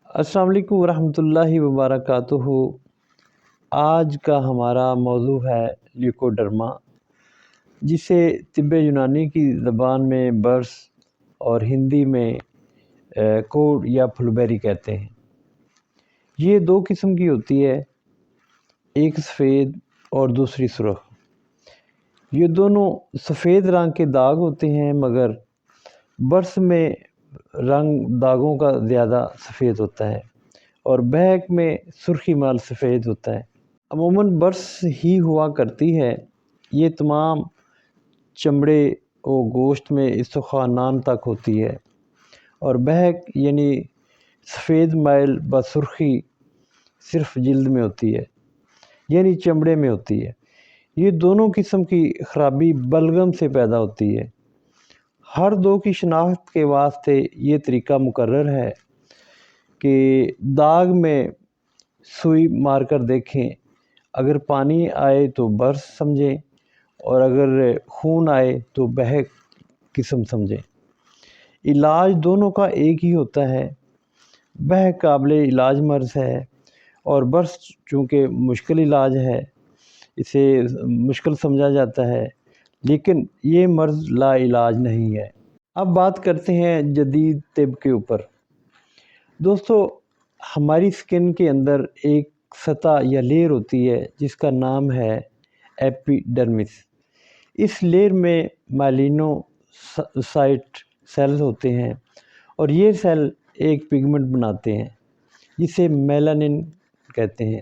السلام علیکم ورحمۃ وبرکاتہ۔ آج کا ہمارا موضوع ہے لیوکوڈرما، جسے طب یونانی کی زبان میں برس اور ہندی میں کوڑ یا پھلبیری کہتے ہیں۔ یہ دو قسم کی ہوتی ہے، ایک سفید اور دوسری سرخ۔ یہ دونوں سفید رنگ کے داغ ہوتے ہیں، مگر برس میں رنگ داغوں کا زیادہ سفید ہوتا ہے اور بہک میں سرخی مال سفید ہوتا ہے۔ عموماً برس ہی ہوا کرتی ہے۔ یہ تمام چمڑے و گوشت میں استخوانات تک ہوتی ہے، اور بہک یعنی سفید مائل بسرخی صرف جلد میں ہوتی ہے، یعنی چمڑے میں ہوتی ہے۔ یہ دونوں قسم کی خرابی بلغم سے پیدا ہوتی ہے۔ ہر دو کی شناخت کے واسطے یہ طریقہ مقرر ہے کہ داغ میں سوئی مار کر دیکھیں، اگر پانی آئے تو برس سمجھیں اور اگر خون آئے تو بہک قسم سمجھیں۔ علاج دونوں کا ایک ہی ہوتا ہے۔ بہک قابل علاج مرض ہے اور برس چونکہ مشکل علاج ہے، اسے مشکل سمجھا جاتا ہے، لیکن یہ مرض لا علاج نہیں ہے۔ اب بات کرتے ہیں جدید طب کے اوپر۔ دوستو، ہماری سکن کے اندر ایک سطح یا لیئر ہوتی ہے جس کا نام ہے ایپیڈرمس۔ اس لیئر میں مائلینو سائٹ سیلز ہوتے ہیں، اور یہ سیل ایک پگمنٹ بناتے ہیں جسے میلانن کہتے ہیں۔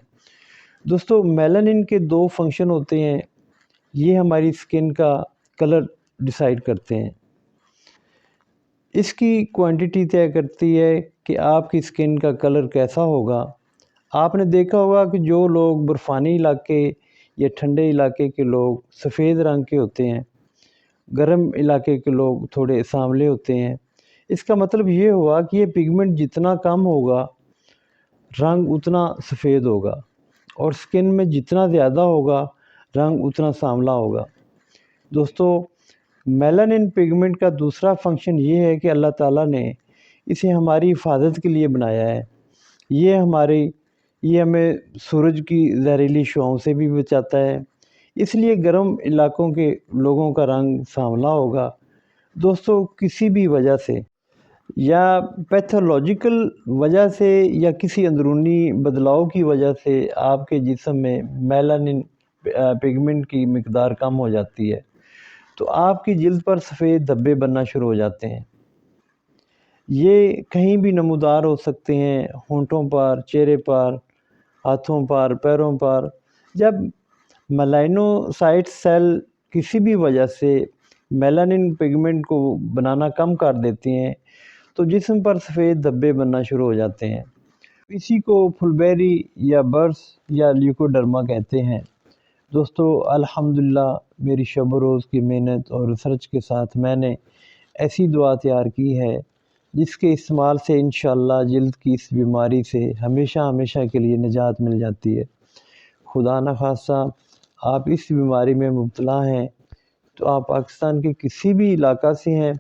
دوستو، میلانن کے دو فنکشن ہوتے ہیں، یہ ہماری سکن کا کلر ڈیسائیڈ کرتے ہیں۔ اس کی کوانٹٹی طے کرتی ہے کہ آپ کی سکن کا کلر کیسا ہوگا۔ آپ نے دیکھا ہوگا کہ جو لوگ برفانی علاقے یا ٹھنڈے علاقے کے لوگ سفید رنگ کے ہوتے ہیں، گرم علاقے کے لوگ تھوڑے سانولے ہوتے ہیں۔ اس کا مطلب یہ ہوا کہ یہ پگمنٹ جتنا کم ہوگا، رنگ اتنا سفید ہوگا، اور سکن میں جتنا زیادہ ہوگا، رنگ اتنا سانولا ہوگا۔ دوستو، میلانن پگمنٹ کا دوسرا فنکشن یہ ہے کہ اللہ تعالیٰ نے اسے ہماری حفاظت کے لیے بنایا ہے۔ یہ ہمیں سورج کی زہریلی شعاؤں سے بھی بچاتا ہے، اس لیے گرم علاقوں کے لوگوں کا رنگ سانولا ہوگا۔ دوستو، کسی بھی وجہ سے یا پیتھولوجیکل وجہ سے یا کسی اندرونی بدلاؤ کی وجہ سے آپ کے جسم میں میلانن پگمنٹ کی مقدار کم ہو جاتی ہے، تو آپ کی جلد پر سفید دھبے بننا شروع ہو جاتے ہیں۔ یہ کہیں بھی نمودار ہو سکتے ہیں، ہونٹوں پر، چہرے پر، ہاتھوں پر، پیروں پر۔ جب میلانوسائٹ سیل کسی بھی وجہ سے میلانن پگمنٹ کو بنانا کم کر دیتے ہیں تو جسم پر سفید دھبے بننا شروع ہو جاتے ہیں۔ اسی کو پھلبیری یا برس یا لیوکوڈرما کہتے ہیں۔ دوستو، الحمدللہ میری شب و روز کی محنت اور ریسرچ کے ساتھ میں نے ایسی دوا تیار کی ہے جس کے استعمال سے انشاءاللہ جلد کی اس بیماری سے ہمیشہ کے لیے نجات مل جاتی ہے۔ خدا نخواستہ آپ اس بیماری میں مبتلا ہیں تو آپ پاکستان کے کسی بھی علاقہ سے ہیں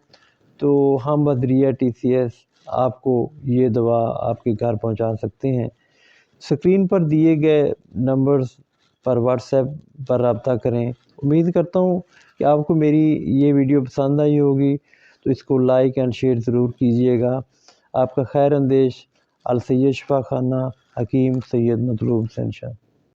تو ہم بذریعہ TCS آپ کو یہ دوا آپ کے گھر پہنچا سکتے ہیں۔ اسکرین پر دیے گئے نمبرز پر واٹس ایپ پر رابطہ کریں۔ امید کرتا ہوں کہ آپ کو میری یہ ویڈیو پسند آئی ہوگی، تو اس کو لائک اینڈ شیئر ضرور کیجیے گا۔ آپ کا خیر اندیش، السید شفا خانہ، حکیم سید مطلوب حسین شاہ۔